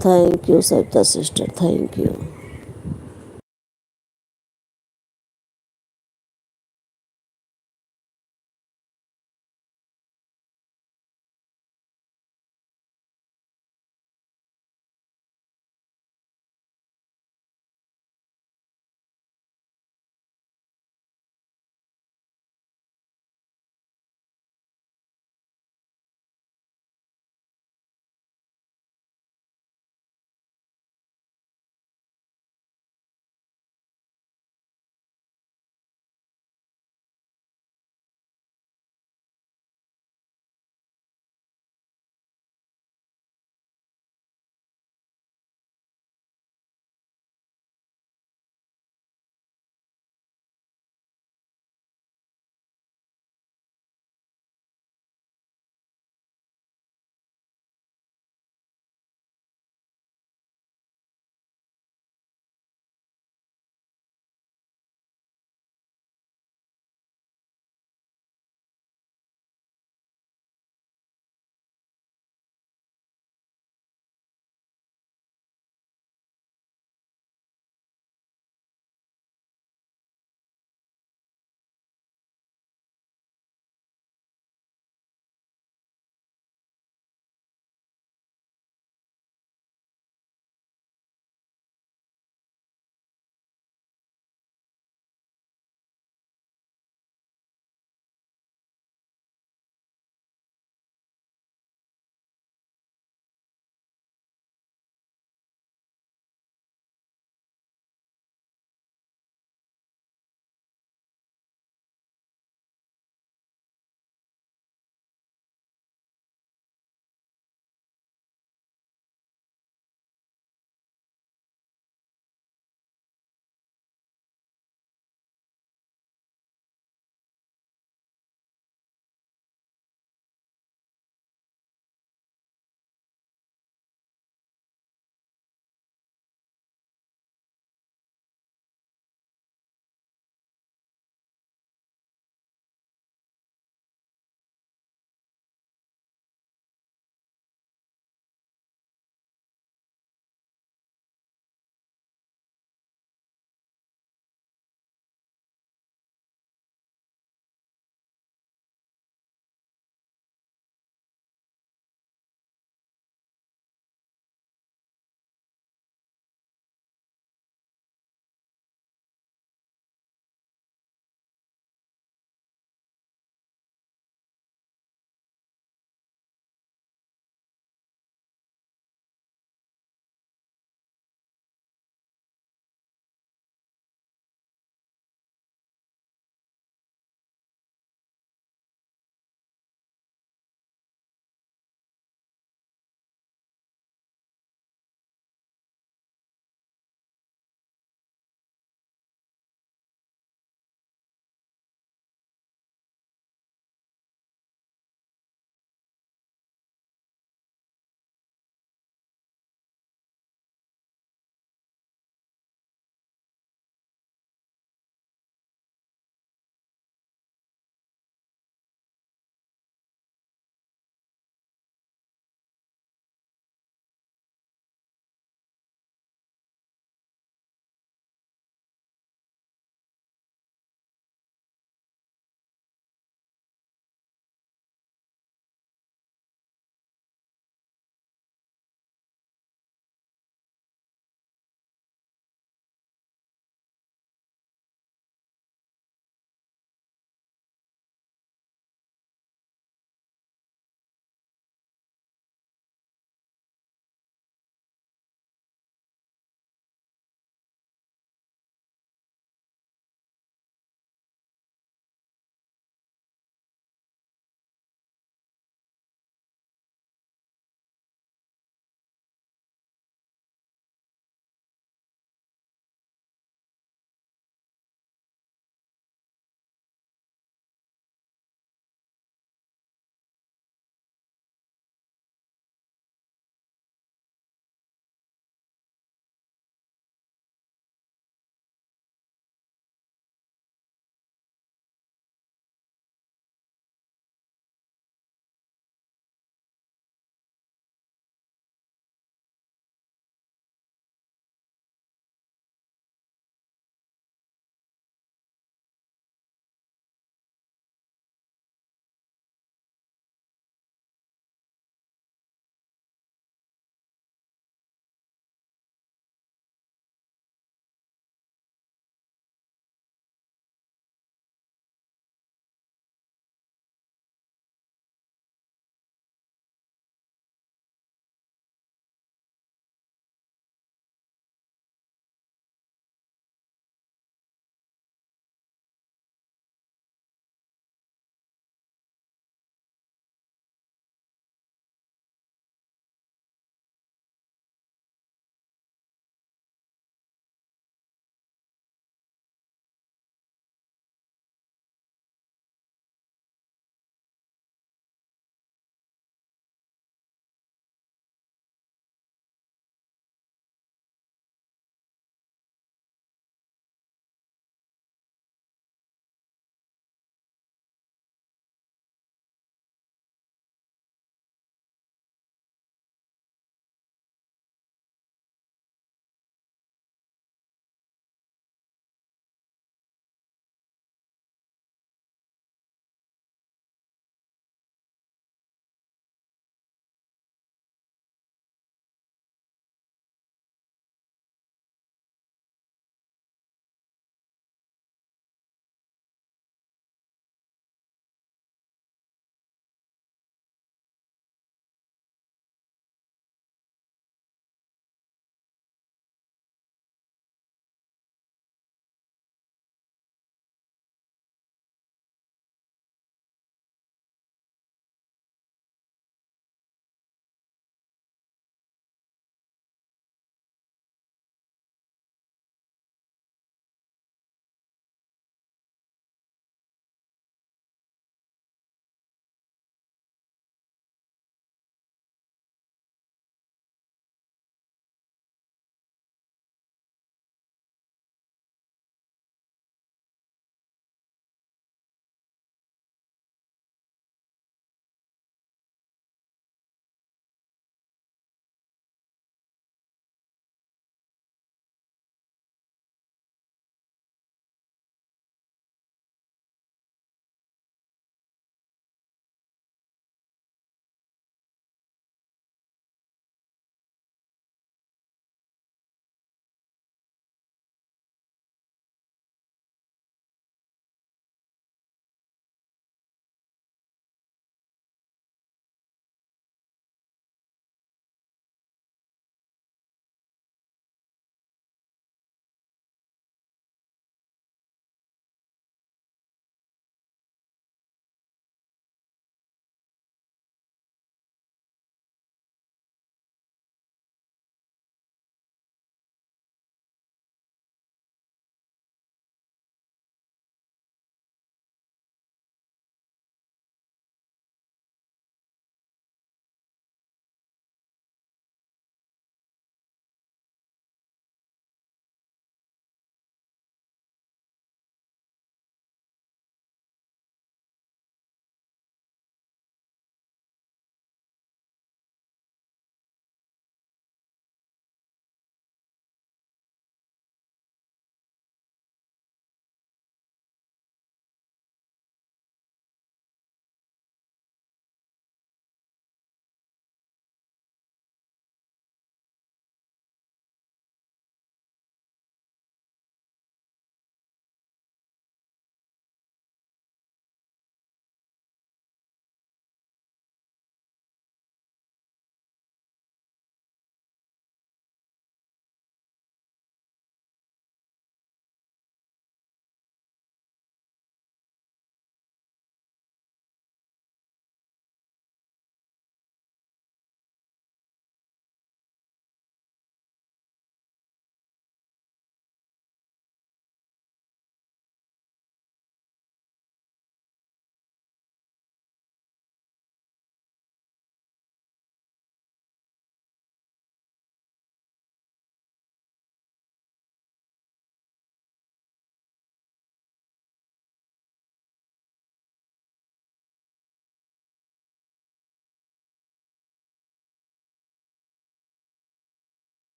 Thank you, Savita sister. Thank you.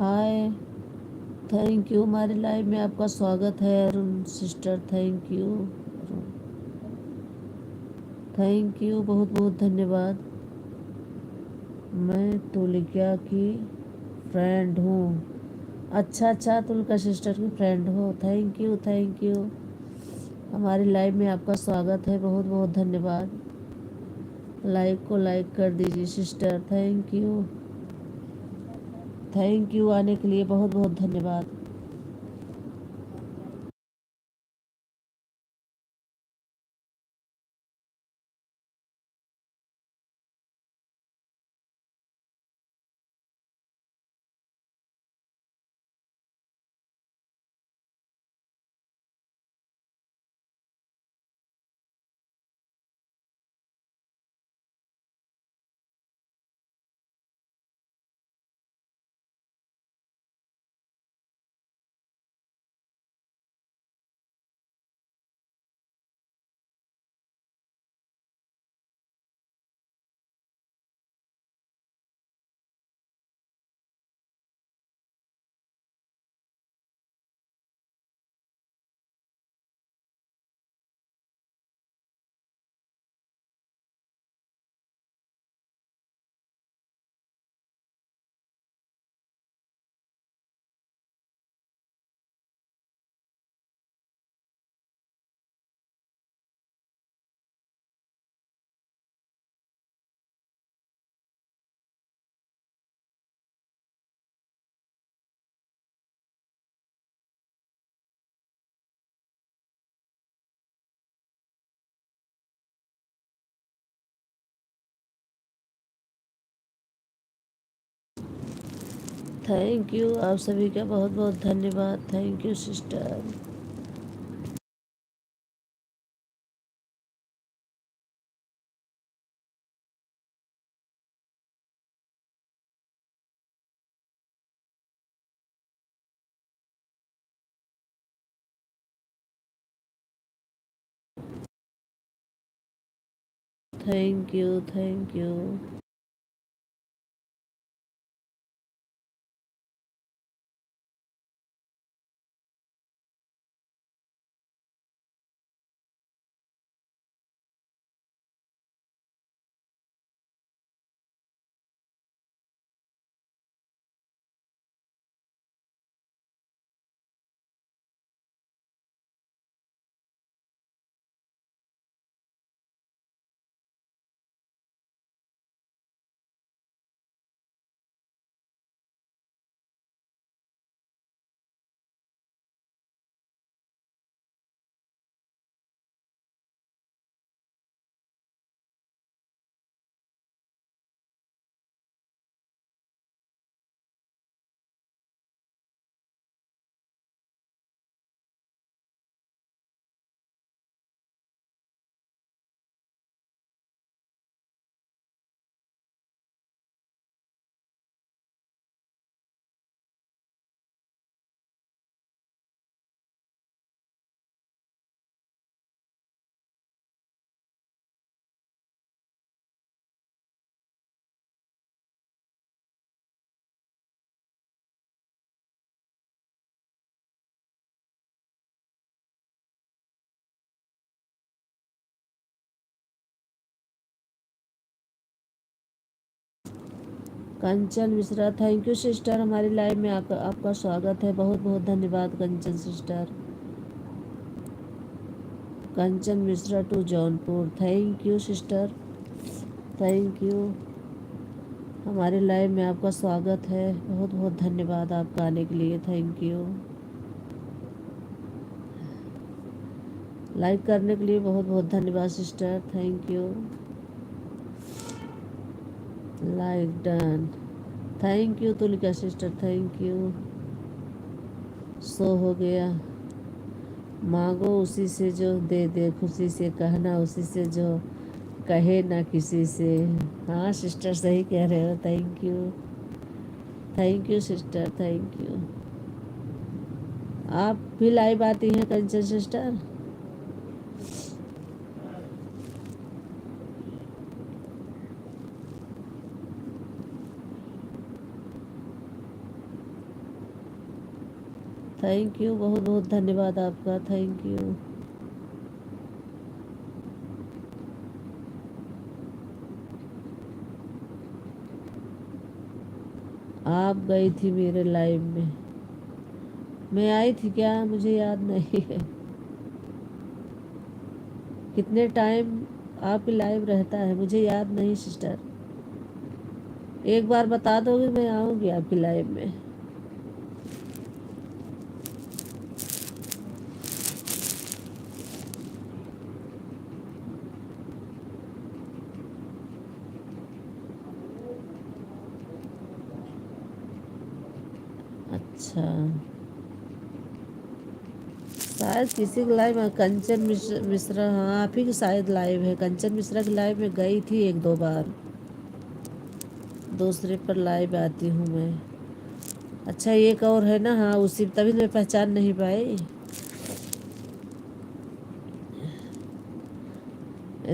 Hi, thank you. हमारे live में आपका स्वागत है Arun sister. Thank you Arun, thank you, बहुत बहुत धन्यवाद। मैं तुलिका की फ्रेंड हूँ। अच्छा अच्छा, तुलिका सिस्टर की फ्रेंड हो। Thank you thank you. हमारे लाइव में आपका स्वागत है, बहुत बहुत धन्यवाद। लाइव को लाइक कर दीजिए sister. Thank you, thank you आने के लिए बहुत बहुत धन्यवाद। थैंक यू, आप सभी का बहुत बहुत धन्यवाद। Thank you sister. Thank you thank you. Kanchan Mishra, thank you sister. हमारी लाइव में आपका स्वागत है, बहुत बहुत धन्यवाद Kanchan sister. Kanchan Mishra to Jaunpur, thank you sister. Thank you. हमारे लाइव में आपका स्वागत है, बहुत बहुत धन्यवाद आपका आने के लिए। Thank you. लाइक करने के लिए बहुत बहुत धन्यवाद sister. Thank you. Like done. Thank you Tulika sister, thank you. सो हो गया। मांगो उसी से जो दे दे, खुशी से कहना उसी से जो कहे ना किसी से। हाँ सिस्टर, सही कह रहे हो। Thank you, thank you sister, thank you. आप भी लाइव आती हैं कंचन सिस्टर? थैंक यू, बहुत बहुत धन्यवाद आपका, थैंक यू। आप गई थी मेरे लाइव में, मैं आई थी क्या, मुझे याद नहीं है। कितने टाइम आपकी लाइव रहता है मुझे याद नहीं सिस्टर, एक बार बता दोगे मैं आऊँगी आपकी लाइव में। अच्छा, शायद किसी की लाइव है, कंचन मिश्रा, हाँ आप ही की शायद लाइव है। कंचन मिश्रा की लाइव में गई थी एक दो बार, दूसरे पर लाइव आती हूँ मैं। अच्छा एक और है ना, हाँ उसी, तभी तो मैं पहचान नहीं पाई।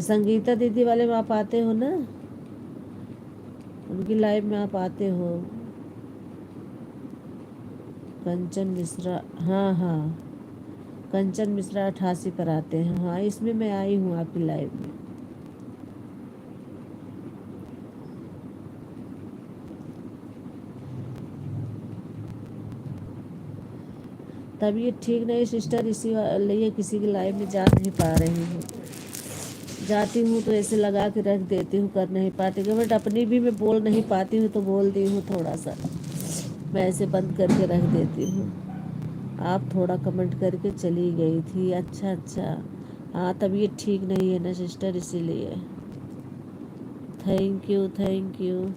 संगीता दीदी वाले में आप आते हो ना, उनकी लाइव में आप आते हो। कंचन मिश्रा, हाँ हाँ, कंचन मिश्रा 88 पर आते हैं, हाँ इसमें मैं आई हूँ आपकी लाइव में। तबीयत ठीक नहीं सिस्टर, इसी लिए किसी की लाइव में जा नहीं पा रही हूँ। जाती हूँ तो ऐसे लगा के रख देती हूँ, कर नहीं पाती, बट अपनी भी मैं बोल नहीं पाती हूँ तो बोल दी हूँ थोड़ा सा, मैं ऐसे बंद करके रख देती हूँ। आप थोड़ा कमेंट करके चली गई थी, अच्छा अच्छा, हाँ तबीयत ठीक नहीं है ना सिस्टर, इसीलिए। Thank you, thank you.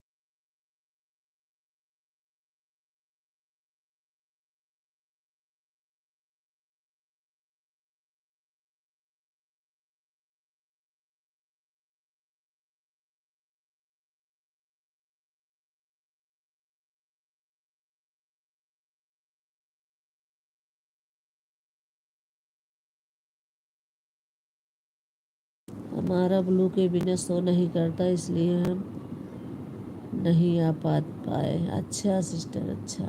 हमारा ब्लू के बिना शो नहीं करता, इसलिए हम नहीं आ पाए। अच्छा सिस्टर, अच्छा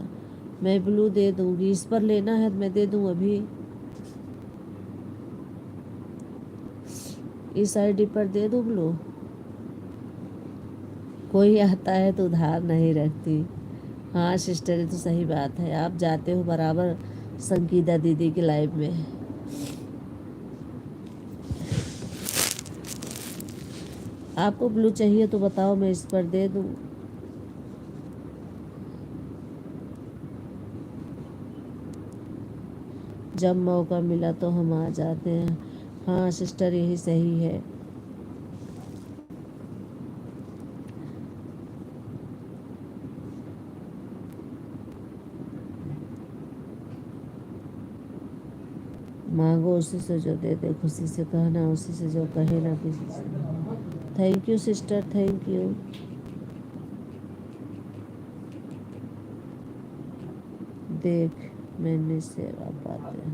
मैं ब्लू दे दूँगी, इस पर लेना है तो मैं दे दूँ अभी, इस आईडी पर दे दूँ ब्लू। कोई आता है तो उधार नहीं रखती। हाँ सिस्टर ये तो सही बात है, आप जाते हो बराबर संगीता दीदी की लाइव में। आपको ब्लू चाहिए तो बताओ, मैं इस पर दे दूँ। जब मौका मिला तो हम आ जाते हैं। हाँ सिस्टर यही सही है। मांगो उसी से जो दे दे, खुशी से कहना उसी से जो कहे ना किसी से। Thank you sister, thank you. देख मैंने सेवा पाते,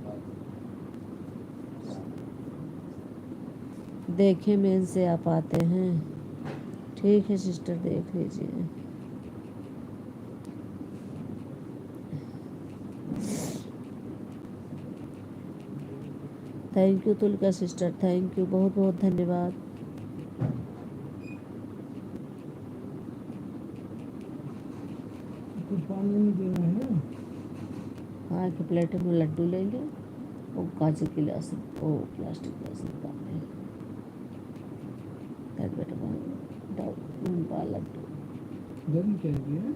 देखे मेन से आप आते हैं। ठीक है सिस्टर, देख लीजिए। Thank you Tulka sister, thank you, बहुत बहुत धन्यवाद। कुछ पानी नहीं देना है। हाँ कि प्लेट में लड्डू लेंगे, वो कांच की गिलास, वो प्लास्टिक गिलास में पानी बेटा लड्डू गर्म क्या है,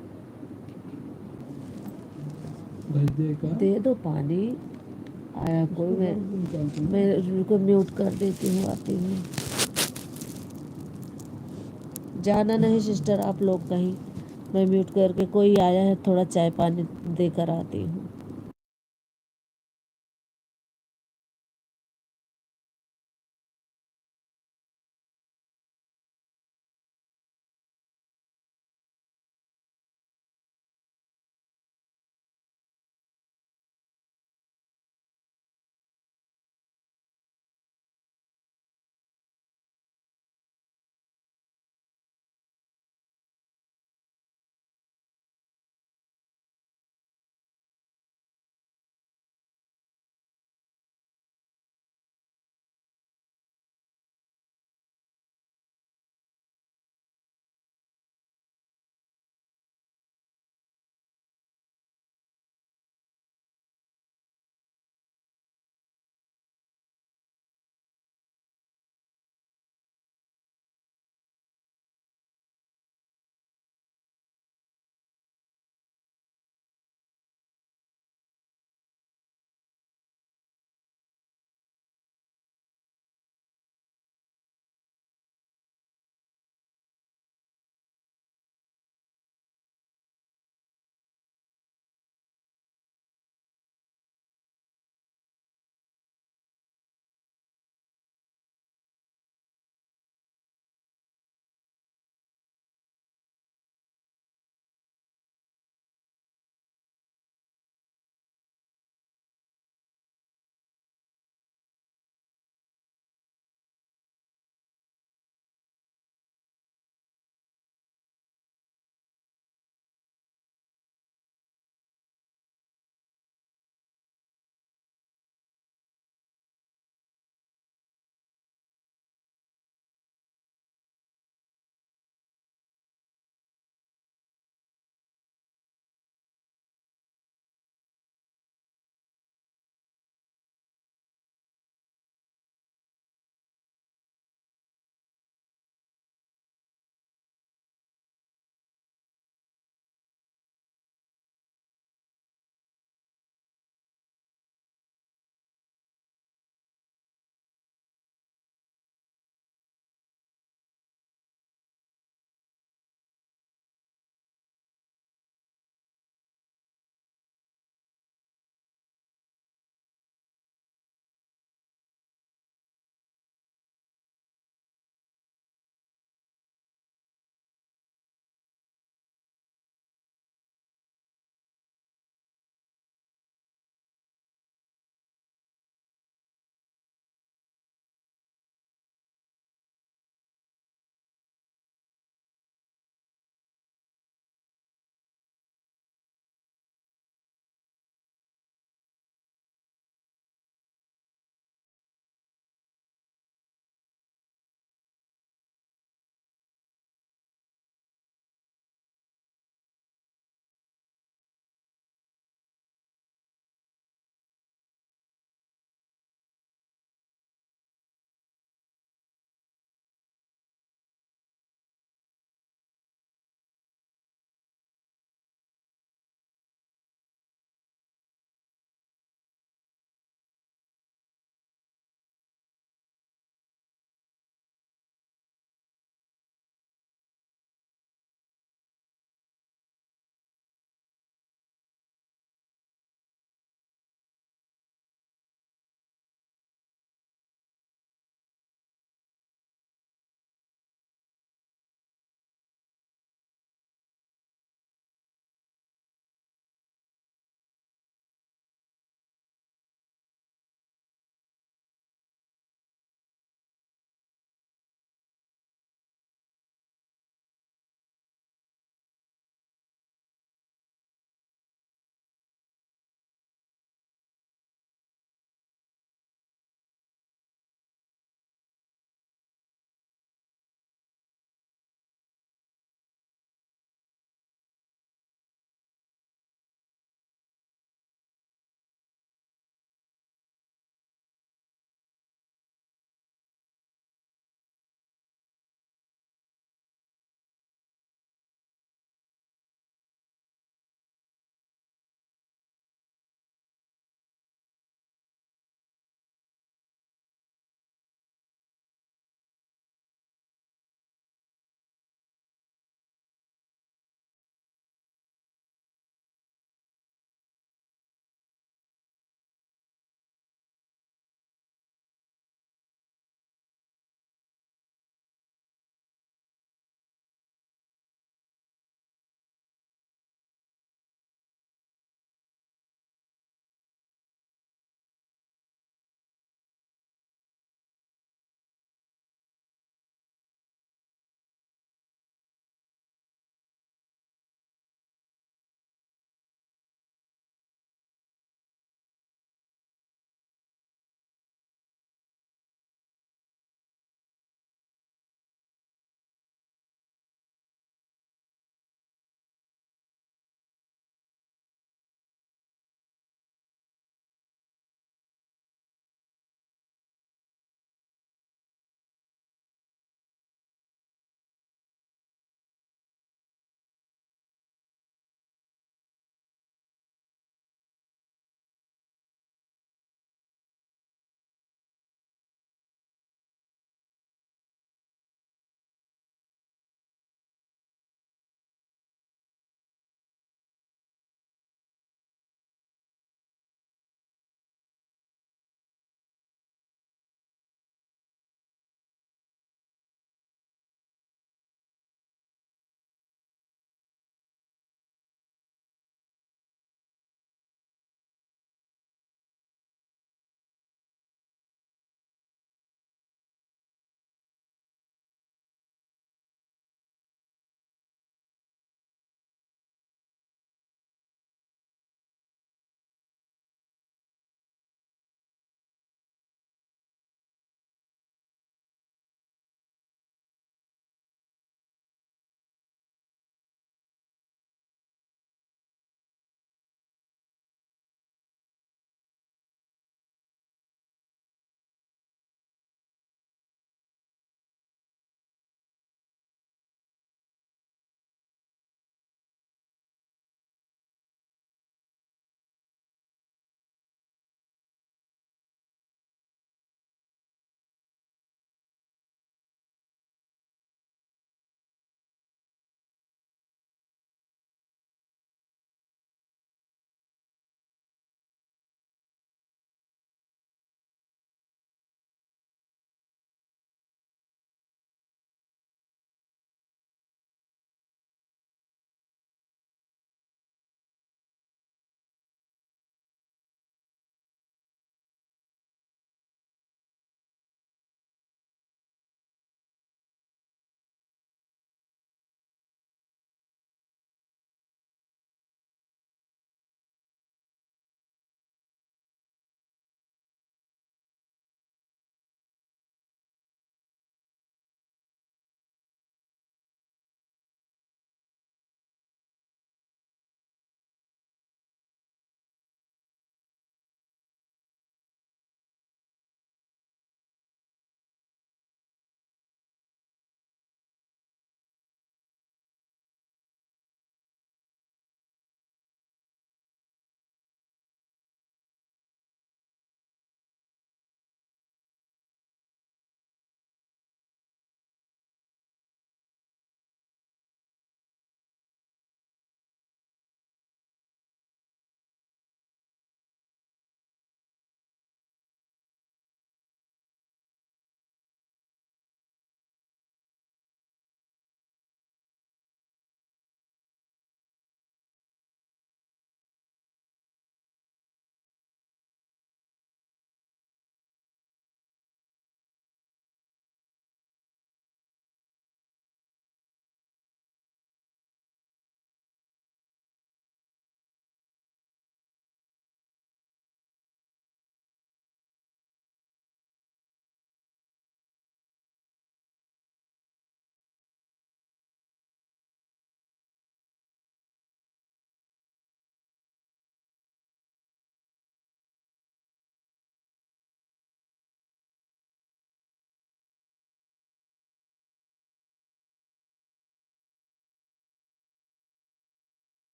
दे दो पानी। आया कोई, मैं उनको म्यूट कर देती हूँ, आती हूँ। जाना नहीं सिस्टर आप लोग कहीं, मैं म्यूट करके, कोई आया है थोड़ा चाय पानी देकर आती हूँ।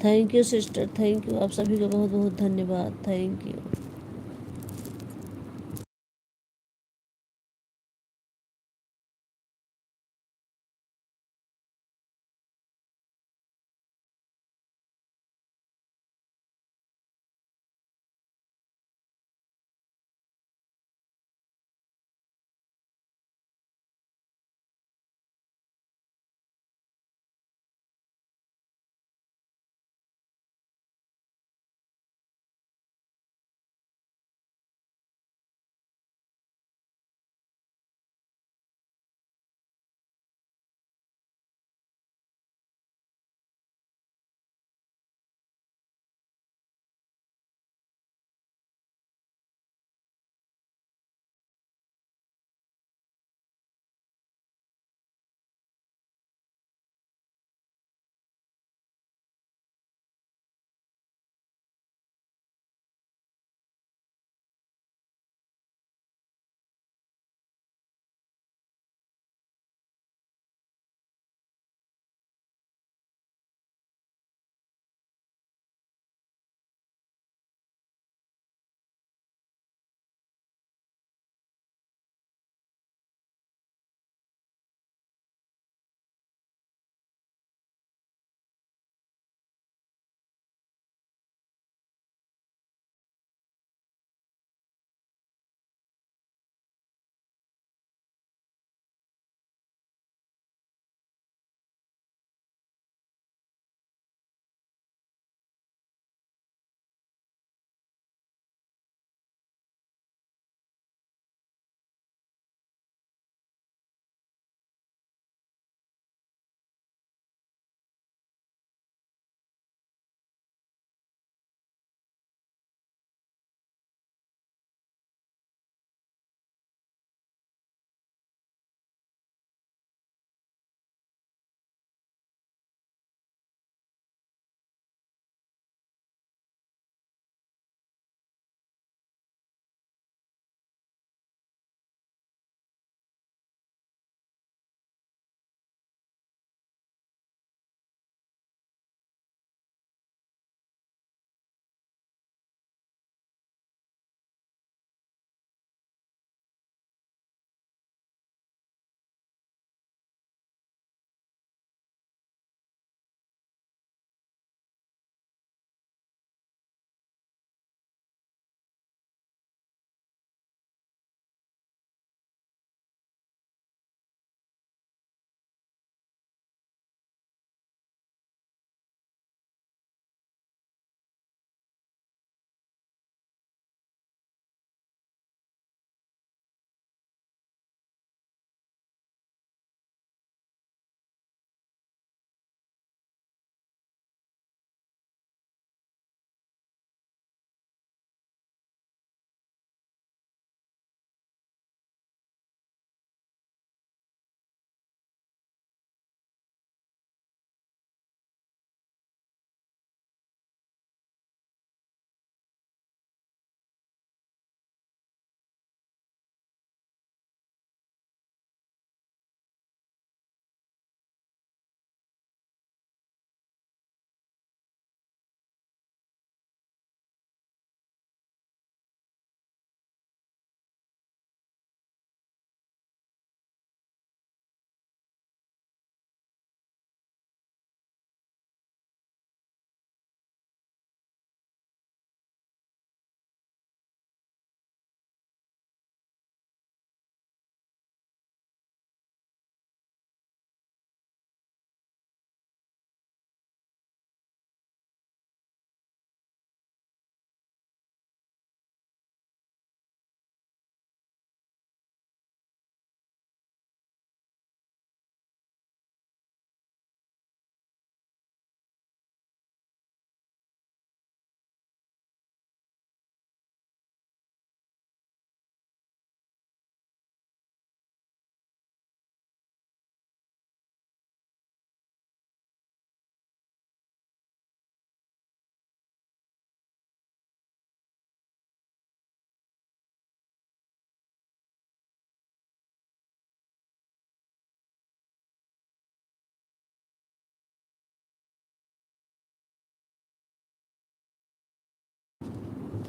Thank you sister, thank you, आप सभी को बहुत बहुत धन्यवाद, thank you.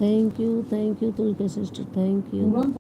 Thank you Tulka sister, thank you.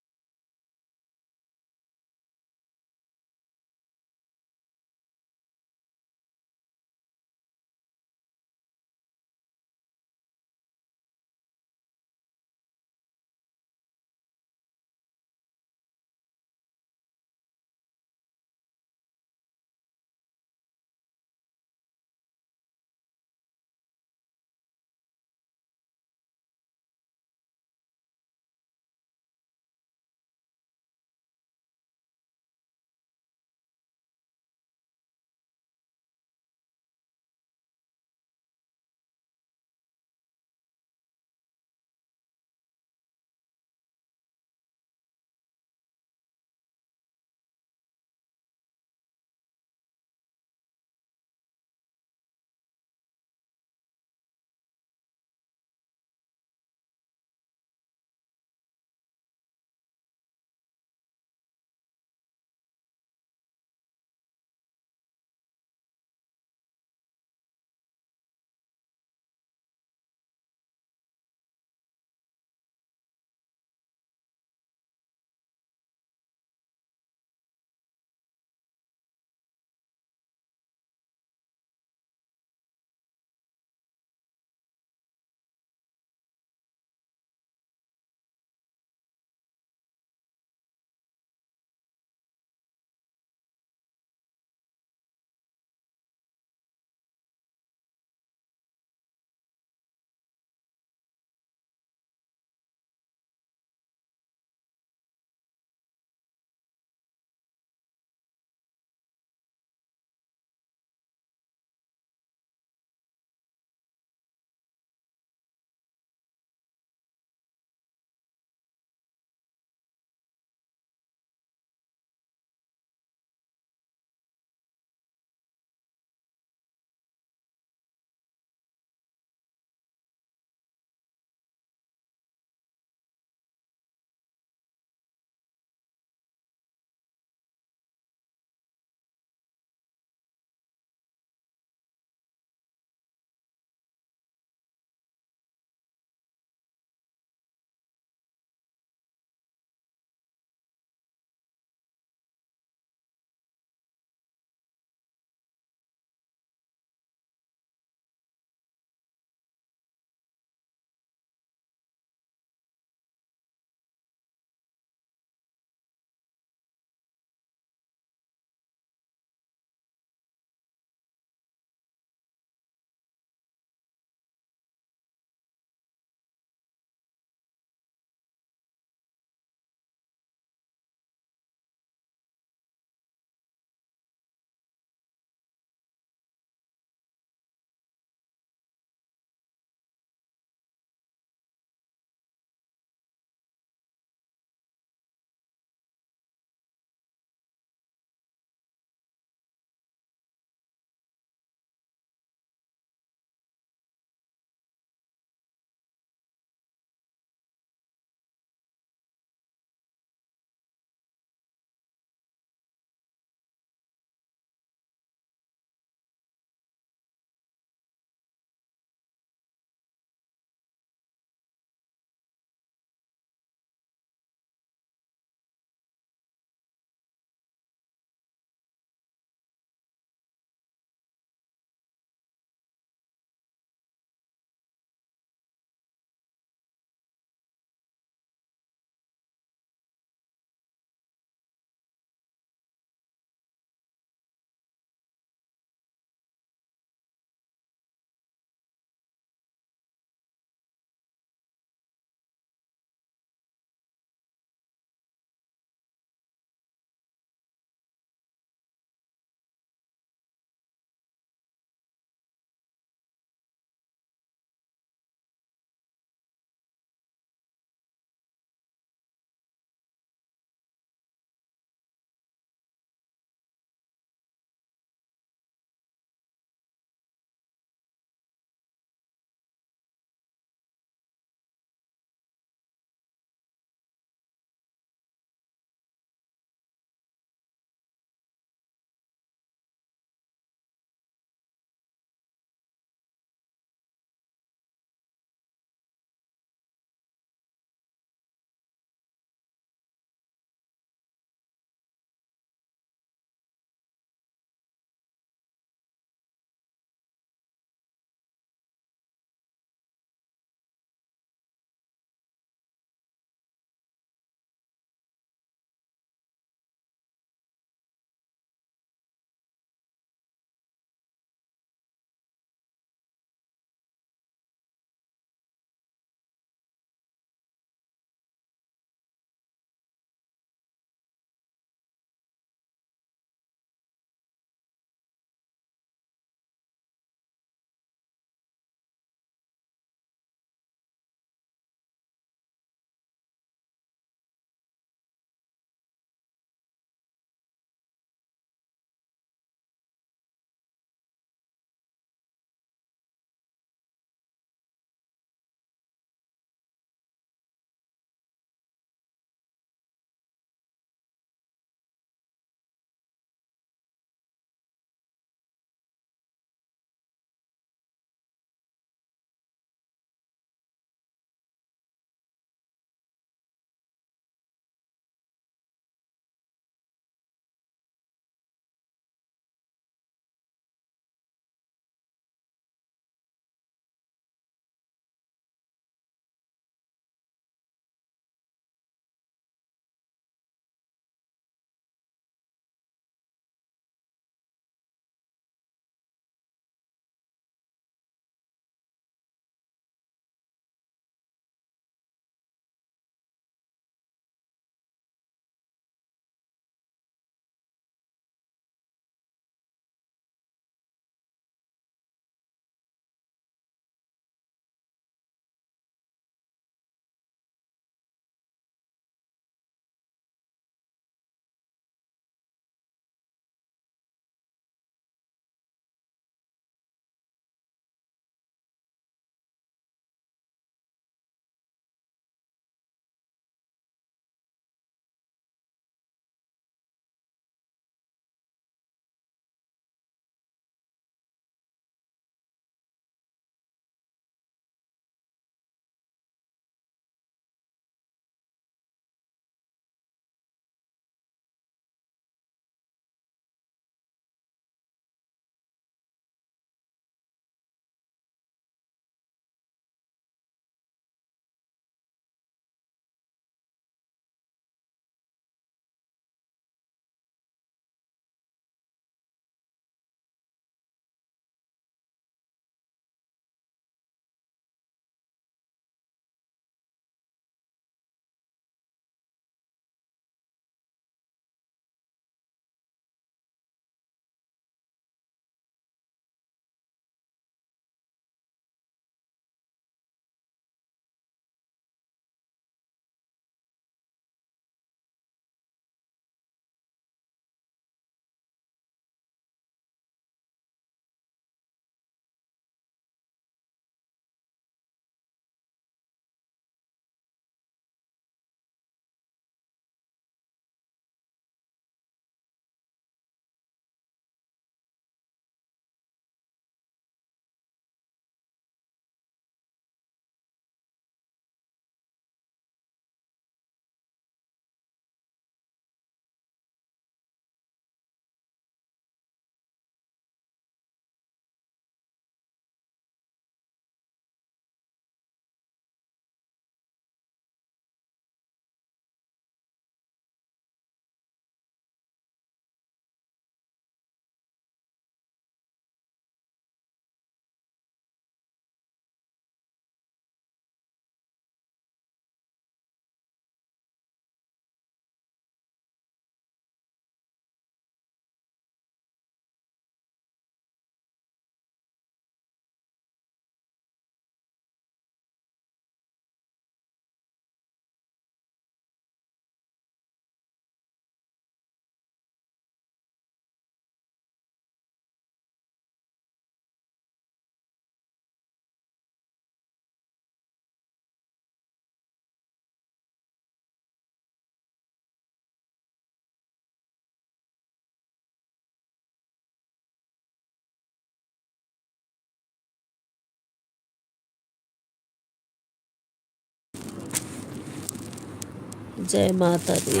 जय माता दी।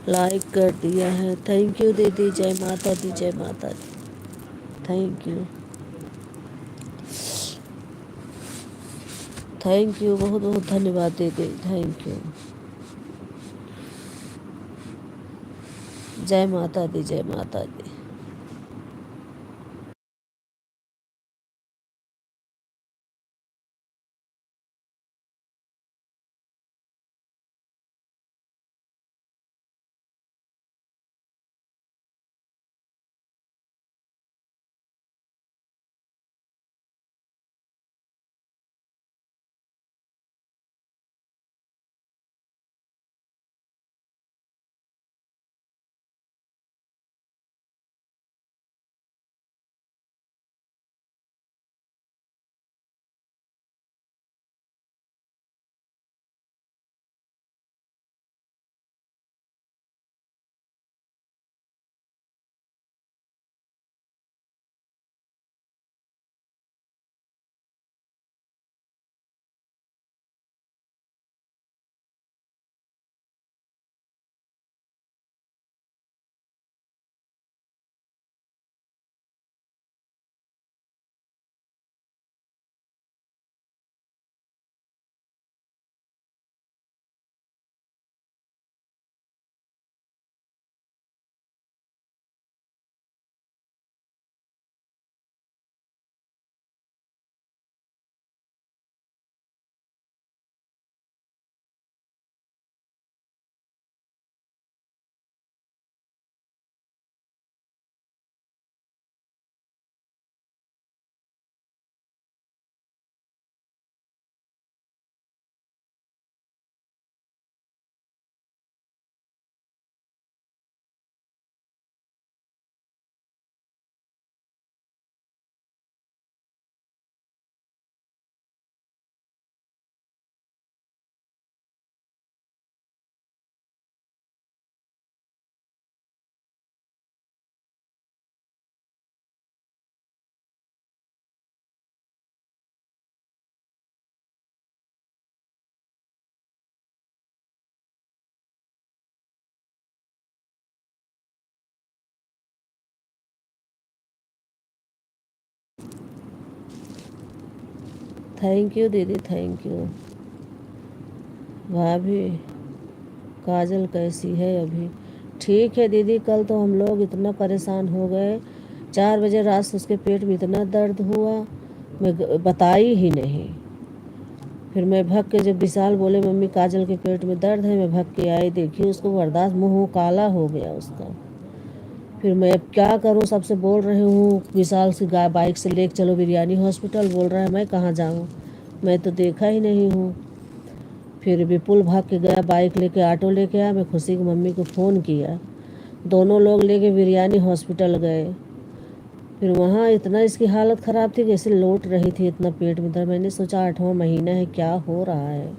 लाइक कर दिया है, थैंक यू दीदी। जय माता दी, जय माता दी। थैंक यू, थैंक यू, बहुत बहुत धन्यवाद दीदी, थैंक यू। जय माता दी, जय माता दी। थैंक यू दीदी, थैंक यू। भाभी काजल कैसी है अभी? ठीक है दीदी, कल तो हम लोग इतना परेशान हो गए, 4 बजे रात से उसके पेट में इतना दर्द हुआ, मैं बताई ही नहीं। फिर मैं भग के, जब विशाल बोले मम्मी काजल के पेट में दर्द है, मैं भग के आई, देखी उसको बर्दाश्त, मुँह काला हो गया उसका। फिर मैं अब क्या करूं, सबसे बोल रही हूँ विशाल से बाइक से लेके चलो बिरयानी हॉस्पिटल, बोल रहा है मैं कहाँ जाऊँ, मैं तो देखा ही नहीं हूँ। फिर विपुल भाग के गया, बाइक लेके, ऑटो लेके आया, मैं खुशी की मम्मी को फ़ोन किया, दोनों लोग लेके बिरयानी हॉस्पिटल गए। फिर वहाँ इतना इसकी हालत ख़राब थी, कैसे लौट रही थी, इतना पेट में दर्द। मैंने सोचा 8वां महीना है, क्या हो रहा है।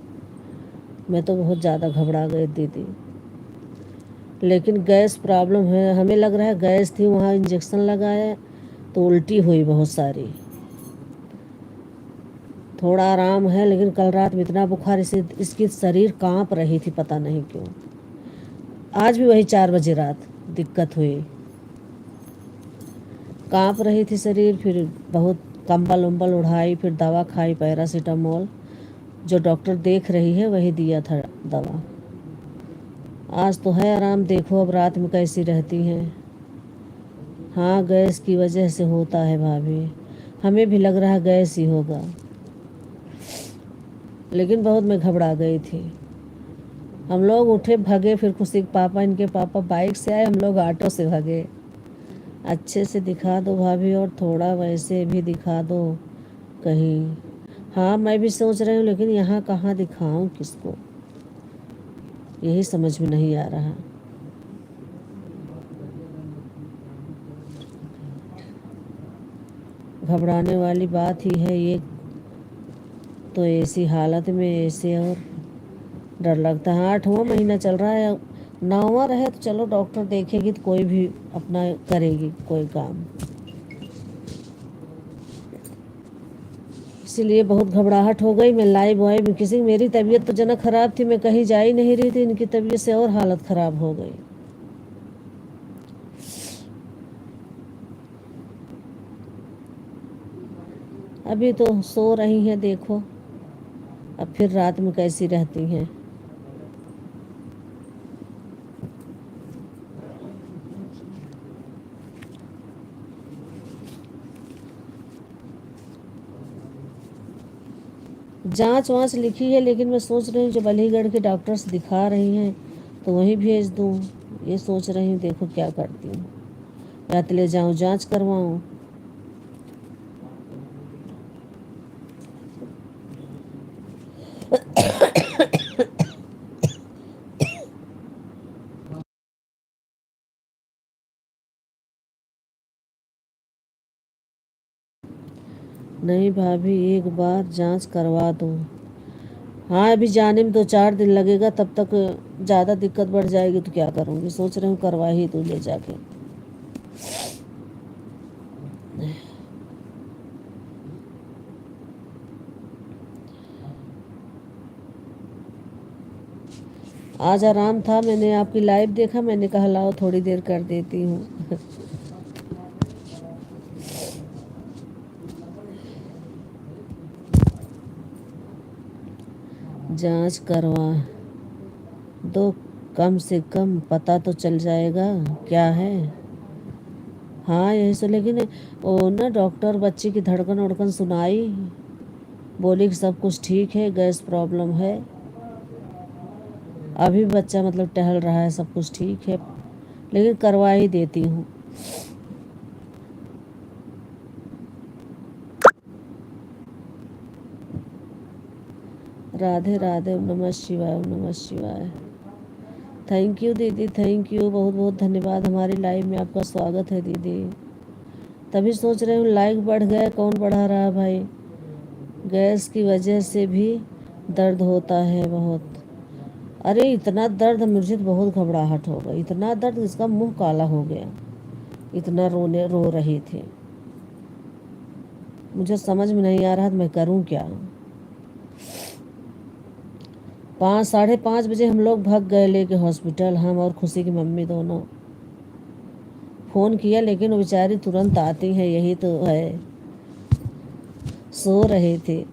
मैं तो बहुत ज़्यादा घबरा गई दीदी। लेकिन गैस प्रॉब्लम है, हमें लग रहा है गैस थी, वहाँ इंजेक्शन लगाया तो उल्टी हुई बहुत सारी। थोड़ा आराम है, लेकिन कल रात में इतना बुखार, इसे इसकी शरीर कांप रही थी, पता नहीं क्यों। आज भी वही 4 बजे रात दिक्कत हुई, कांप रही थी शरीर। फिर बहुत कंबल उम्बल उड़ाई, फिर दवा खाई पैरासीटामोल, जो डॉक्टर देख रही है वही दिया था दवा। आज तो है आराम, देखो अब रात में कैसी रहती हैं। हाँ गैस की वजह से होता है भाभी, हमें भी लग रहा है गैस ही होगा, लेकिन बहुत मैं घबरा गई थी। हम लोग उठे भागे, फिर खुशी के पापा, इनके पापा बाइक से आए, हम लोग ऑटो से भागे। अच्छे से दिखा दो भाभी, और थोड़ा वैसे भी दिखा दो कहीं। हाँ मैं भी सोच रही हूँ, लेकिन यहाँ कहाँ दिखाऊँ किसको, यही समझ में नहीं आ रहा। घबराने वाली बात ही है ये, तो ऐसी हालत में ऐसे और डर लगता है। 8वां महीना चल रहा है, 9वां रहे तो चलो डॉक्टर देखेगी तो कोई भी अपना करेगी कोई काम। इसीलिए बहुत घबराहट हो गई। मैं लाइव वाइव में किसी मेरी तबीयत तो जना ख़राब थी, मैं कहीं जा ही नहीं रही थी, इनकी तबीयत से और हालत ख़राब हो गई। अभी तो सो रही हैं, देखो अब फिर रात में कैसी रहती हैं। जांच वाँच लिखी है, लेकिन मैं सोच रही हूँ जब अलीगढ़ के डॉक्टर्स दिखा रही हैं तो वहीं भेज दूँ। ये सोच रही हूँ, देखो क्या करती हूँ, या तो ले जाऊँ जांच करवाऊँ। नहीं भाभी, एक बार जांच करवा दूँ। हाँ, अभी जाने में 2-4 दिन लगेगा, तब तक ज़्यादा दिक्कत बढ़ जाएगी तो क्या करूँगी। सोच रही हूँ करवा ही दूँ ले जाके। आज आराम था, मैंने आपकी लाइव देखा, मैंने कहा लाओ थोड़ी देर कर देती हूँ। जांच करवा दो, कम से कम पता तो चल जाएगा क्या है। हाँ यही से, लेकिन वो ना डॉक्टर बच्चे की धड़कन वड़कन सुनाई, बोली कि सब कुछ ठीक है, गैस प्रॉब्लम है। अभी बच्चा मतलब टहल रहा है, सब कुछ ठीक है, लेकिन करवा ही देती हूँ। राधे राधे, ओम नमः शिवाय, ओम नमः शिवाय। थैंक यू दीदी, थैंक यू, बहुत बहुत धन्यवाद। हमारी लाइव में आपका स्वागत है दीदी। तभी सोच रहे हूँ लाइक बढ़ गया, कौन बढ़ा रहा है भाई। गैस की वजह से भी दर्द होता है बहुत। अरे इतना दर्द, मुझे तो बहुत घबराहट हो गई, इतना दर्द इसका मुंह काला हो गया, इतना रो रही थी। मुझे समझ में नहीं आ रहा था मैं करूं क्या। 5-5:30 बजे हम लोग भाग गए लेके हॉस्पिटल, हम और खुशी की मम्मी दोनों। फ़ोन किया लेकिन वो बेचारी तुरंत आती है, यही तो है। सो रहे थे,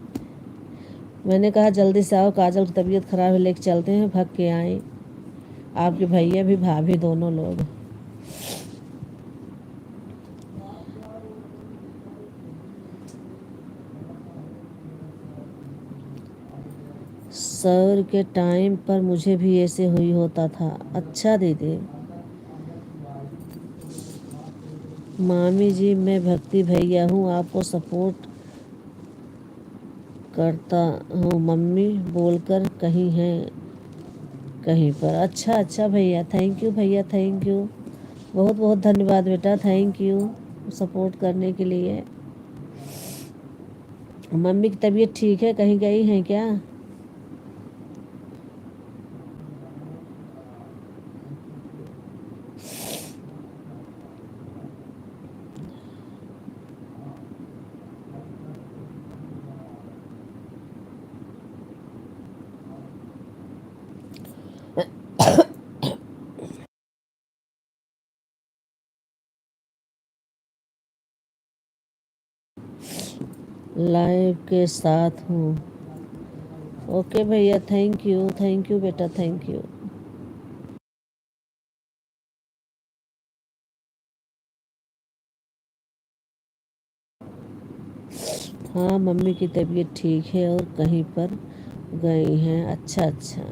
मैंने कहा जल्दी से आओ, काजल की तबीयत ख़राब है, लेके चलते हैं। भाग के आए, आपके भैया भी भाभी दोनों लोग। सर के टाइम पर मुझे भी ऐसे हुई होता था। अच्छा दीदी। मामी जी, मैं भक्ति भैया हूँ, आपको सपोर्ट करता हूँ। मम्मी बोलकर कहीं है, कहीं पर। अच्छा अच्छा भैया, थैंक यू भैया, थैंक यू, बहुत बहुत धन्यवाद बेटा, थैंक यू सपोर्ट करने के लिए। मम्मी की तबीयत ठीक है, कहीं गई हैं क्या? लाइव के साथ हूँ। ओके भैया, थैंक यू बेटा, थैंक यू। हाँ, मम्मी की तबीयत ठीक है और कहीं पर गई हैं। अच्छा अच्छा।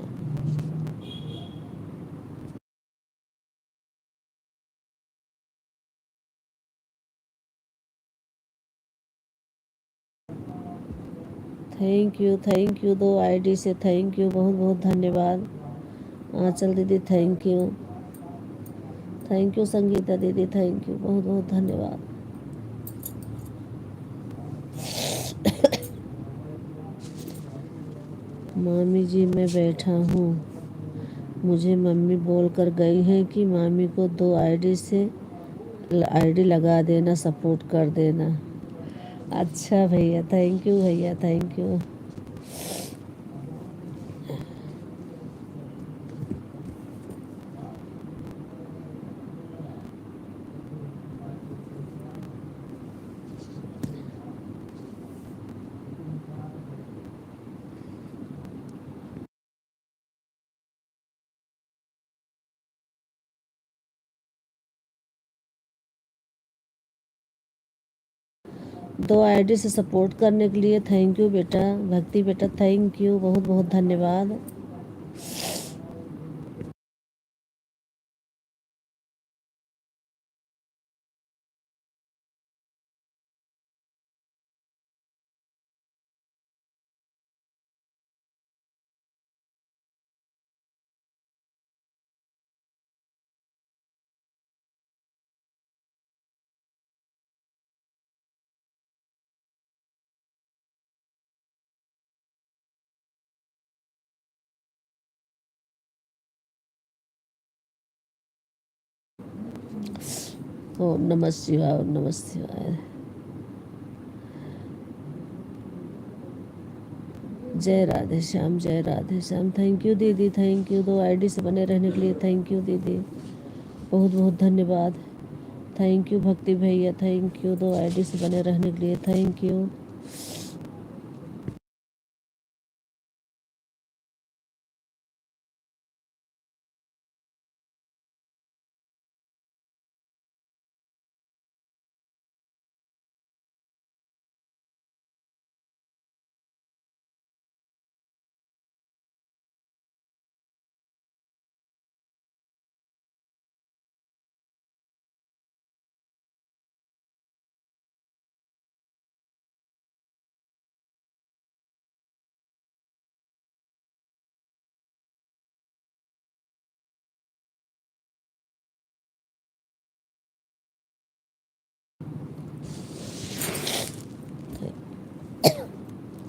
थैंक यू, 2 आईडी से थैंक यू, बहुत बहुत धन्यवाद। आंचल दीदी thank you, thank you Sangeeta दीदी, थैंक यू, बहुत बहुत धन्यवाद। मामी जी, मैं बैठा हूँ, मुझे मम्मी बोल कर गई हैं कि मामी को 2 आईडी से आईडी लगा देना, सपोर्ट कर देना। अच्छा भैया, थैंक यू भैया, थैंक यू। दो आईडी से सपोर्ट करने के लिए थैंक यू बेटा। भक्ति बेटा थैंक यू, बहुत बहुत धन्यवाद। ओम नमः शिवाय, ओम नमः शिवाय। जय राधे श्याम, जय राधे श्याम। थैंक यू दीदी, थैंक यू। दो आईडी से बने रहने के लिए थैंक यू दीदी, बहुत बहुत धन्यवाद। थैंक यू भक्ति भैया, थैंक यू। दो आईडी से बने रहने के लिए thank you.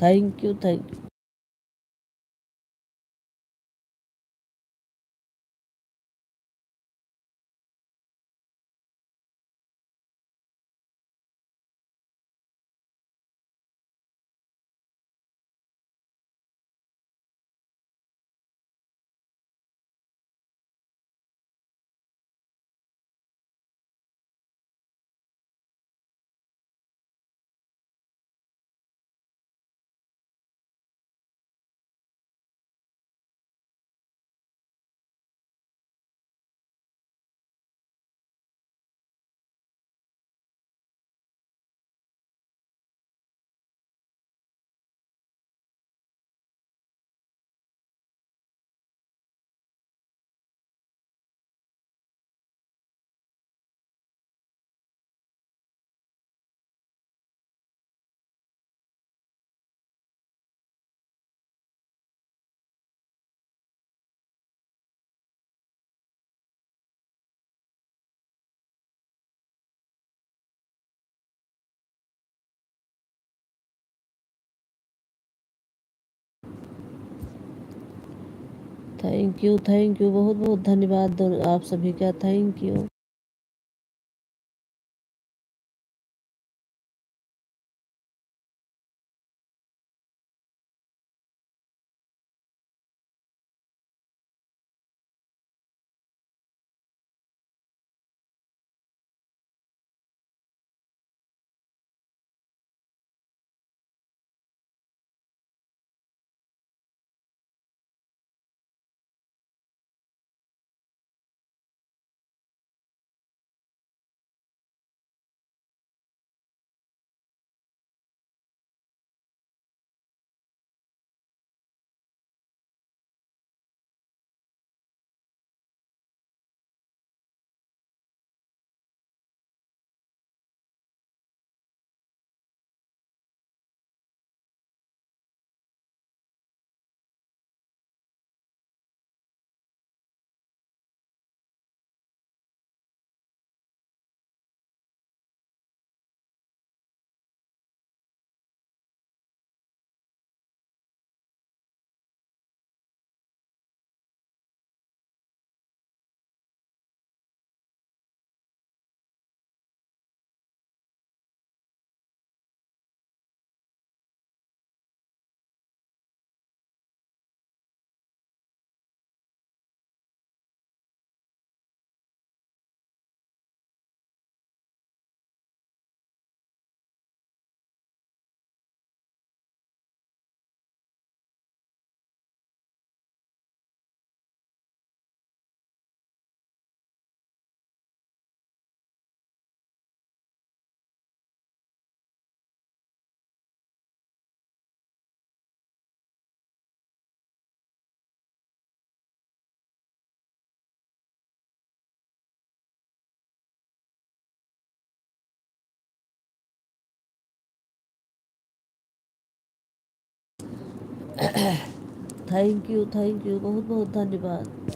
Thank you, thank you. Thank you, बहुत बहुत धन्यवाद आप सभी का, थैंक यू। थैंक यू, बहुत बहुत धन्यवाद।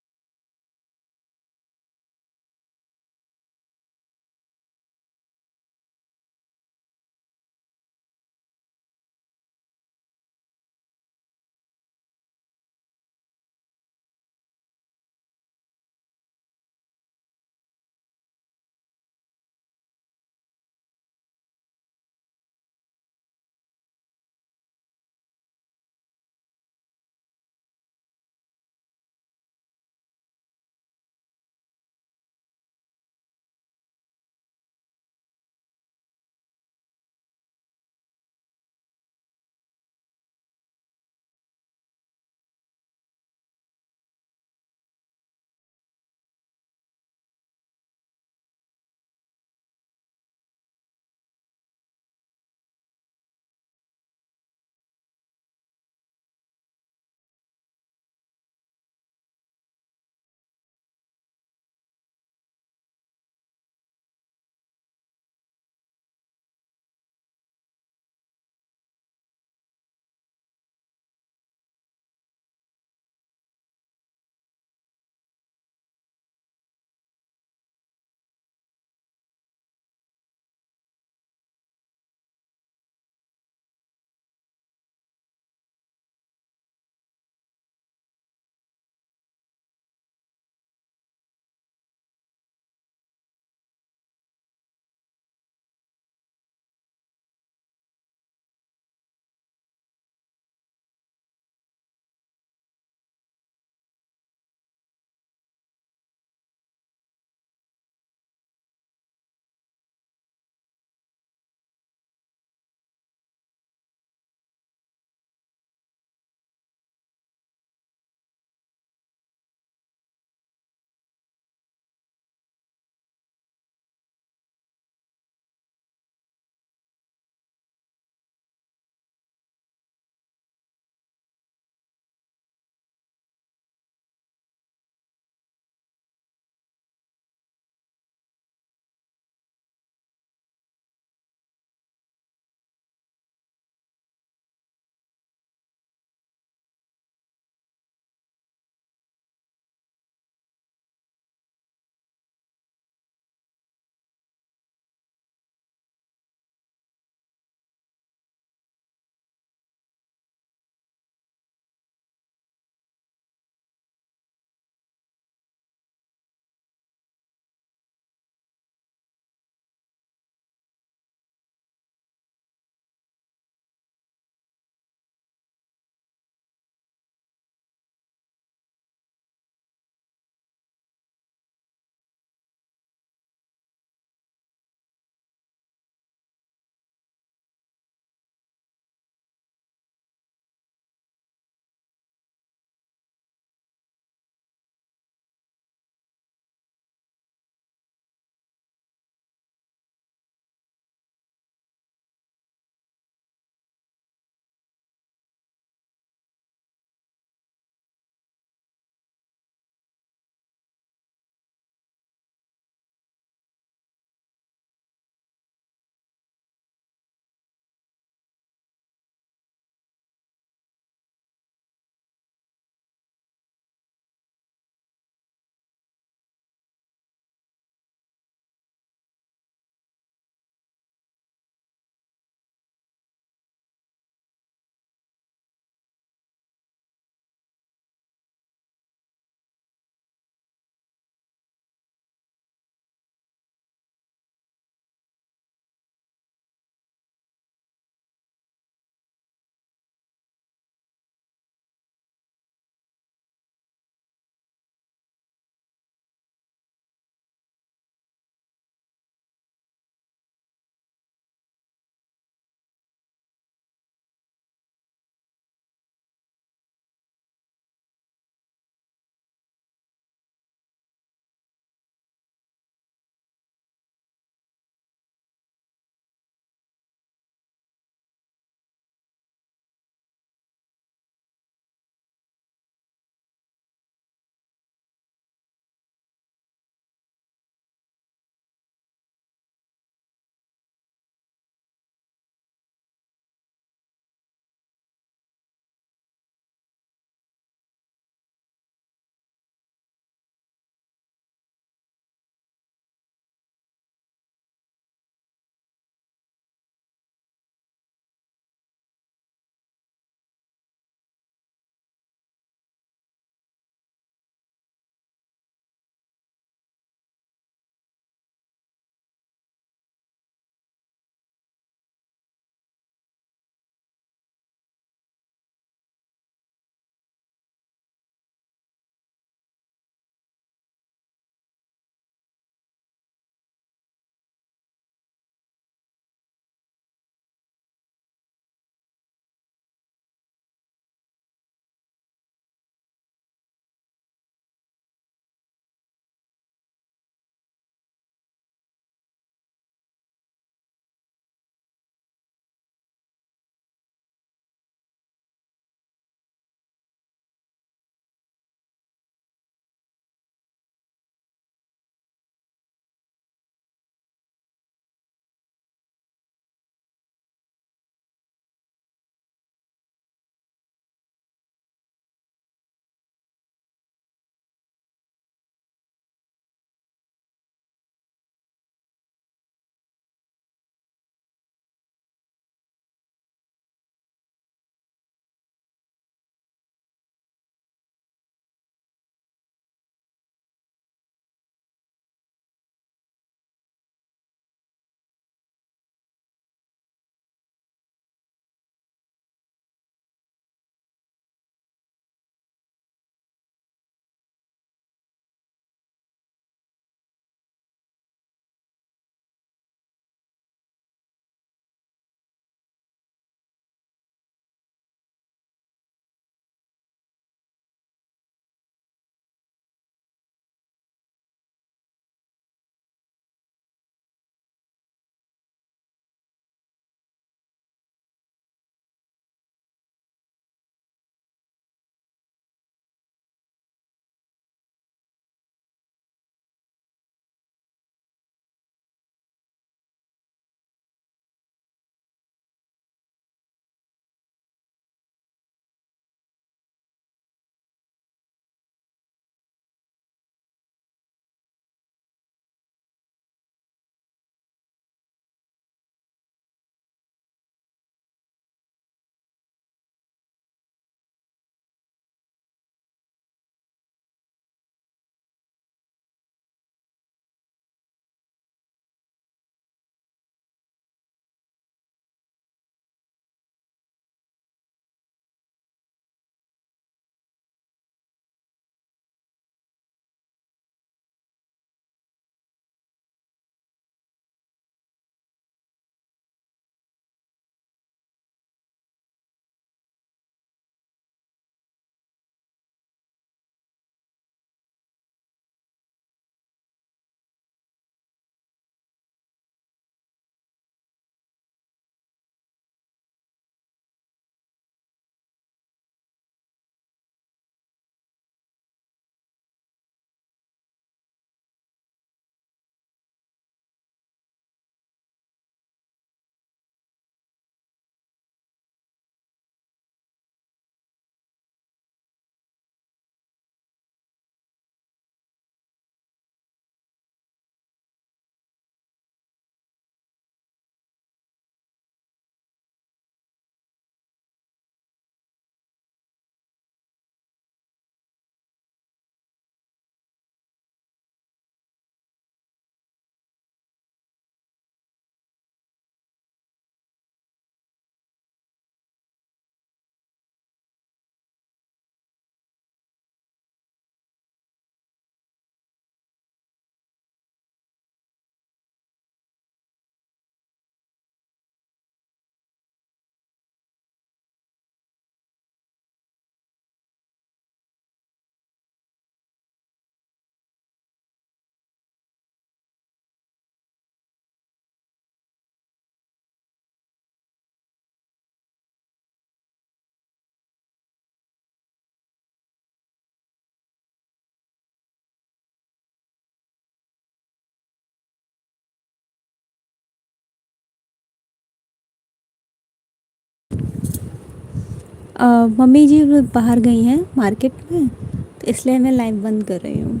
मम्मी जी वो बाहर गई हैं मार्केट में, तो इसलिए मैं लाइव बंद कर रही हूँ।